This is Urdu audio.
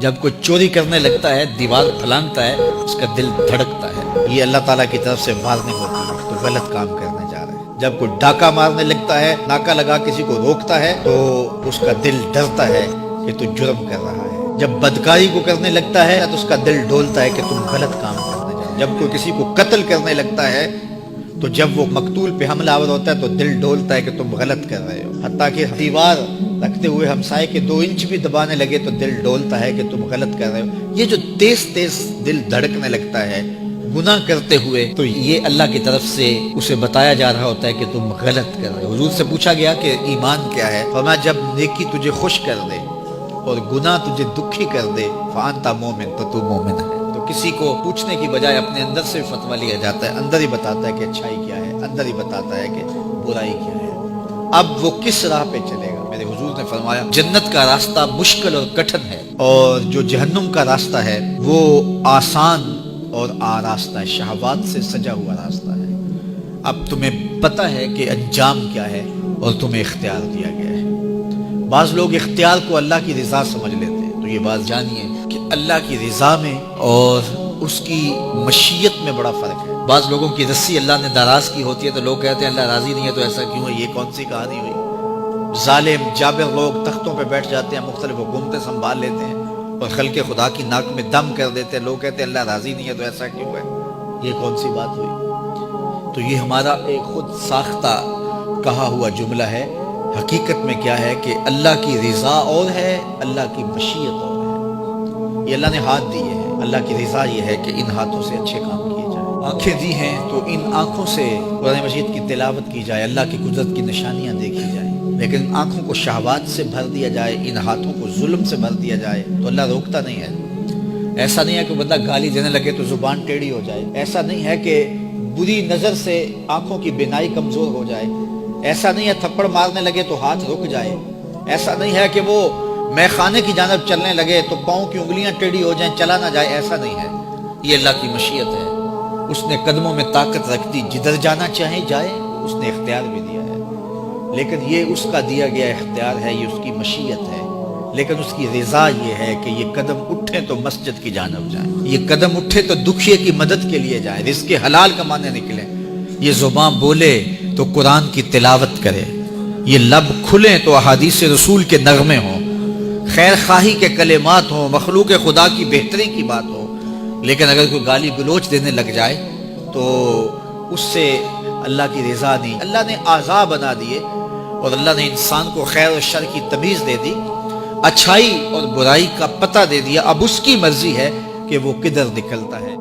جب کوئی چوری کرنے لگتا ہے، دیوار پھلانگتا ہے، اس کا دل دھڑکتا ہے، یہ اللہ تعالیٰ کی طرف سے وارننگ ہوتی ہے تو غلط کام کرنے جا رہے ہیں۔ جب کوئی ڈاکہ مارنے لگتا ہے، ناکہ لگا کسی کو روکتا ہے تو اس کا دل ڈرتا ہے کہ تو جرم کر رہا ہے۔ جب بدکاری کو کرنے لگتا ہے تو اس کا دل ڈولتا ہے کہ تم غلط کام کرنے جا رہے۔ جب کوئی کسی کو قتل کرنے لگتا ہے تو جب وہ مقتول پہ حملہ آور ہوتا ہے تو دل ڈولتا ہے کہ تم غلط کر رہے ہو۔ حتیٰ کہ دیوار رکھتے ہوئے ہمسائے کے 2 انچ بھی دبانے لگے تو دل ڈولتا ہے کہ تم غلط کر رہے ہو۔ یہ جو تیز تیز دل دھڑکنے لگتا ہے گناہ کرتے ہوئے، تو یہ اللہ کی طرف سے اسے بتایا جا رہا ہوتا ہے کہ تم غلط کر رہے ہو۔ حضور سے پوچھا گیا کہ ایمان کیا ہے؟ فرمایا جب نیکی تجھے خوش کر دے اور گناہ تجھے دکھی کر دے فانت مومن، تو تو مومن ہے۔ تو کسی کو پوچھنے کی بجائے اپنے اندر سے فتویٰ لیا جاتا ہے، اندر ہی بتاتا ہے کہ اچھائی کیا ہے، اندر ہی بتاتا ہے کہ برائی کیا ہے۔ اب وہ کس راہ پہ چلے گا؟ میرے حضور نے فرمایا جنت کا راستہ مشکل اور کٹھن ہے، اور جو جہنم کا راستہ ہے وہ آسان اور آراستہ ہے، شہوات سے سجا ہوا راستہ ہے۔ اب تمہیں پتہ ہے کہ انجام کیا ہے اور تمہیں اختیار دیا گیا ہے۔ بعض لوگ اختیار کو اللہ کی رضا سمجھ لیتے ہیں، تو یہ بات جانیے کہ اللہ کی رضا میں اور اس کی مشیت میں بڑا فرق ہے۔ بعض لوگوں کی رسی اللہ نے دراز کی ہوتی ہے تو لوگ کہتے ہیں اللہ راضی نہیں ہے تو ایسا کیوں ہے؟ یہ کون سی کہانی ہوئی؟ ظالم جابر لوگ تختوں پہ بیٹھ جاتے ہیں، مختلف حکومتیں سنبھال لیتے ہیں اور خلق خدا کی ناک میں دم کر دیتے ہیں، لوگ کہتے ہیں اللہ راضی نہیں ہے تو ایسا کیوں ہے؟ یہ کون سی بات ہوئی؟ تو یہ ہمارا ایک خود ساختہ کہا ہوا جملہ ہے۔ حقیقت میں کیا ہے کہ اللہ کی رضا اور ہے، اللہ کی مشیت اور ہے۔ یہ اللہ نے ہاتھ دیے ہیں، اللہ کی رضا یہ ہے کہ ان ہاتھوں سے اچھے کام کیے جائیں۔ آنکھیں دی ہیں تو ان آنکھوں سے قرآن مجید کی تلاوت کی جائے، اللہ کی قدرت کی نشانیاں دیکھی جائیں۔ لیکن آنکھوں کو شہوات سے بھر دیا جائے، ان ہاتھوں کو ظلم سے بھر دیا جائے تو اللہ روکتا نہیں ہے۔ ایسا نہیں ہے کہ بندہ گالی دینے لگے تو زبان ٹیڑھی ہو جائے، ایسا نہیں ہے کہ بری نظر سے آنکھوں کی بینائی کمزور ہو جائے، ایسا نہیں ہے تھپڑ مارنے لگے تو ہاتھ رک جائے، ایسا نہیں ہے کہ وہ مے خانے کی جانب چلنے لگے تو پاؤں کی انگلیاں ٹیڑھی ہو جائیں، چلا نہ جائے، ایسا نہیں ہے۔ یہ اللہ کی مشیت ہے۔ اس نے قدموں میں طاقت رکھ دی، جدھر جانا چاہے جائے، اس نے اختیار بھی دیا ہے، لیکن یہ اس کا دیا گیا اختیار ہے، یہ اس کی مشیت ہے۔ لیکن اس کی رضا یہ ہے کہ یہ قدم اٹھیں تو مسجد کی جانب جائیں، یہ قدم اٹھے تو دکھیے کی مدد کے لیے جائیں، رزق حلال کمانے نکلیں، یہ زبان بولے تو قرآن کی تلاوت کرے، یہ لب کھلیں تو احادیث رسول کے نغمے ہوں، خیر خواہی کے کلمات ہوں، مخلوق خدا کی بہتری کی بات ہو۔ لیکن اگر کوئی گالی گلوچ دینے لگ جائے تو اس سے اللہ کی رضا نہیں۔ اللہ نے اعضاء بنا دیے اور اللہ نے انسان کو خیر و شر کی تمیز دے دی، اچھائی اور برائی کا پتہ دے دیا، اب اس کی مرضی ہے کہ وہ کدھر نکلتا ہے۔